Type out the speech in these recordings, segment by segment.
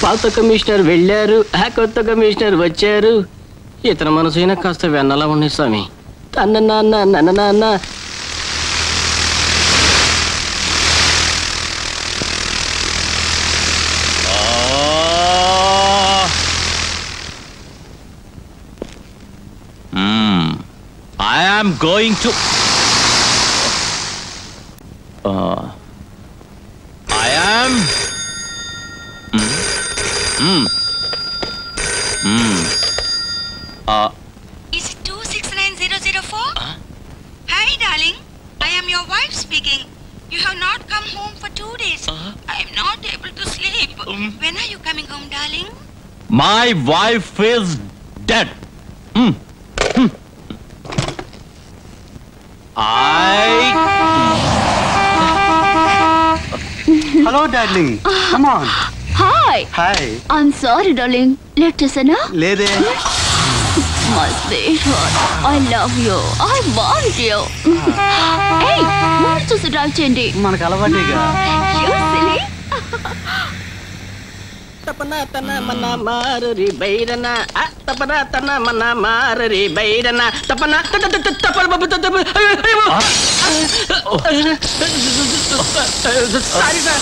పాత కమిషనర్ వెళ్ళారు, కొత్త కమిషనర్ వచ్చారు. ఇతని మనసైనా కాస్త వెన్నలా ఉన్నాయి స్వామి. అన్న నాన్న నన్న నాన్న. I am going to I am Is it 269004? Hi, darling. I am your wife speaking. You have not come home for 2 days. I am not able to sleep. When are you coming home, darling? My wife is dead. Hello, darling. Come on. Hi. Hi. I'm sorry, darling. Late chesana? Lede. My sweetheart. I love you. I want you. Hey, what does it drive cheyandi? Manaku alavatiga. You silly. తపన తన మన మారరి బైరన తపన తన మన మారరి బైరన తపన తపన sorry sir.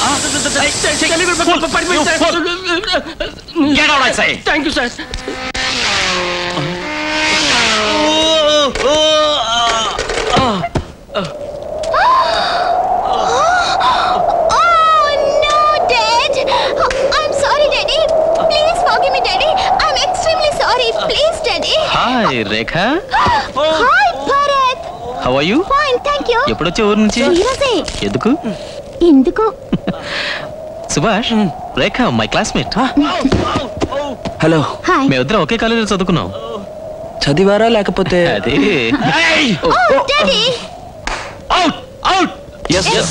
Get out, I say. Thank you sir. Hi, Rekha. Hi, Bharat. How are you? Fine, thank you. ఎప్పుడొచ్చే ఊరు నుంచి? ఎందుకు? సుభాష్, రేఖ మై క్లాస్మేట్. హలో. మేమిద్దరం ఒకే కాలేజీలో చదువుకున్నాం. చదివారా లేకపోతే? అదే. Daddy. Out, out. Yes, yes.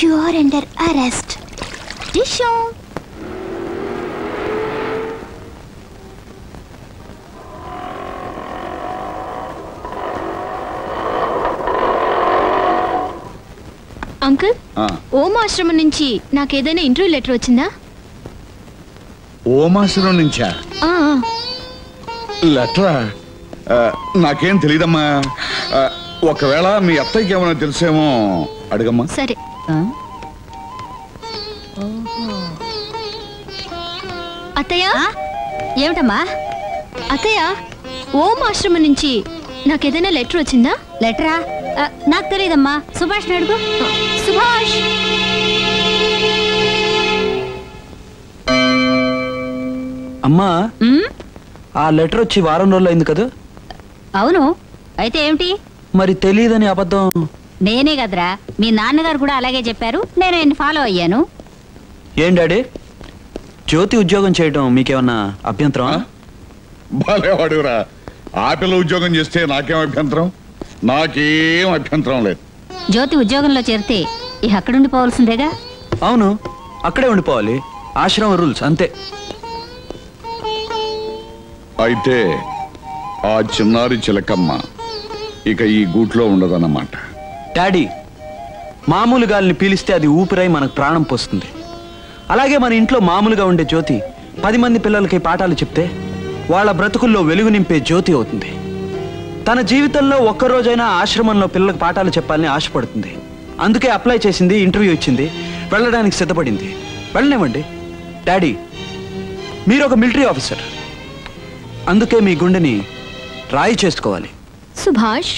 You are under arrest. Disho. Uncle, Om ఆశ్రమం నుంచి నాకేదైనా ఇంటర్వ్యూ లెటర్ వచ్చిందా? ఓమాశ్రమం నుంచా? లెటరా? నాకేం తెలీదమ్మా. ఒకవేళ మీ అత్తయ్యకి ఏమైనా తెలిసేమో అడగమ్మా. సరే. అత్తయ్య. ఏమిటమ్మా? అత్తయ్య, ఓం ఆశ్రమం నుంచి నాకేదైనా లెటర్ వచ్చిందా? లెటరా? నాకు తెలియదమ్మా. సుభాష్ అడుగు. సుభాష్. అమ్మా, ఆ లెటర్ వచ్చి వారం రోజులు అయింది కదా? అవును. అయితే ఏమిటి? మరి తెలియదని అబద్ధం. నేనే కదరా, మీ నాన్నగారు కూడా అలాగే చెప్పారు. నేను ఆయన ఫాలో అయ్యాను. ఏం డాడీ, జ్యోతి ఉద్యోగం చేయడం మీకేమన్నా అభ్యంతరం? బాలేవాడురా, ఆపిల్ల ఉద్యోగం చేస్తే నాకేం అభ్యంతరం? నాకేం అభ్యంతరం లేదు. జ్యోతి ఉద్యోగంలో చేరితే ఇక అక్కడుండిపోవాల్సిందేగా? అవును, అక్కడే ఉండిపోవాలి. ఆశ్రమ రూల్స్ అంతే. అయితే ఆ చిన్నారి చిలకమ్మ ఇక ఈ గూట్లో ఉండదన్నమాట. డాడీ, మామూలు గాలిని పీలిస్తే అది ఊపిరై మనకు ప్రాణం పోస్తుంది. అలాగే మన ఇంట్లో మామూలుగా ఉండే జ్యోతి 10 మంది పిల్లలకి పాఠాలు చెప్తే వాళ్ళ బ్రతుకుల్లో వెలుగు నింపే జ్యోతి అవుతుంది. తన జీవితంలో ఒక్కరోజైనా ఆశ్రమంలో పిల్లలకు పాఠాలు చెప్పాలని ఆశపడుతుంది. అందుకే అప్లై చేసింది, ఇంటర్వ్యూ ఇచ్చింది, వెళ్ళడానికి సిద్ధపడింది. వెళ్ళనివ్వండి. డాడీ, మీరు ఒక మిలిటరీ ఆఫీసర్, అందుకే మీ గుండెని రాయి చేసుకోవాలి. సుభాష్,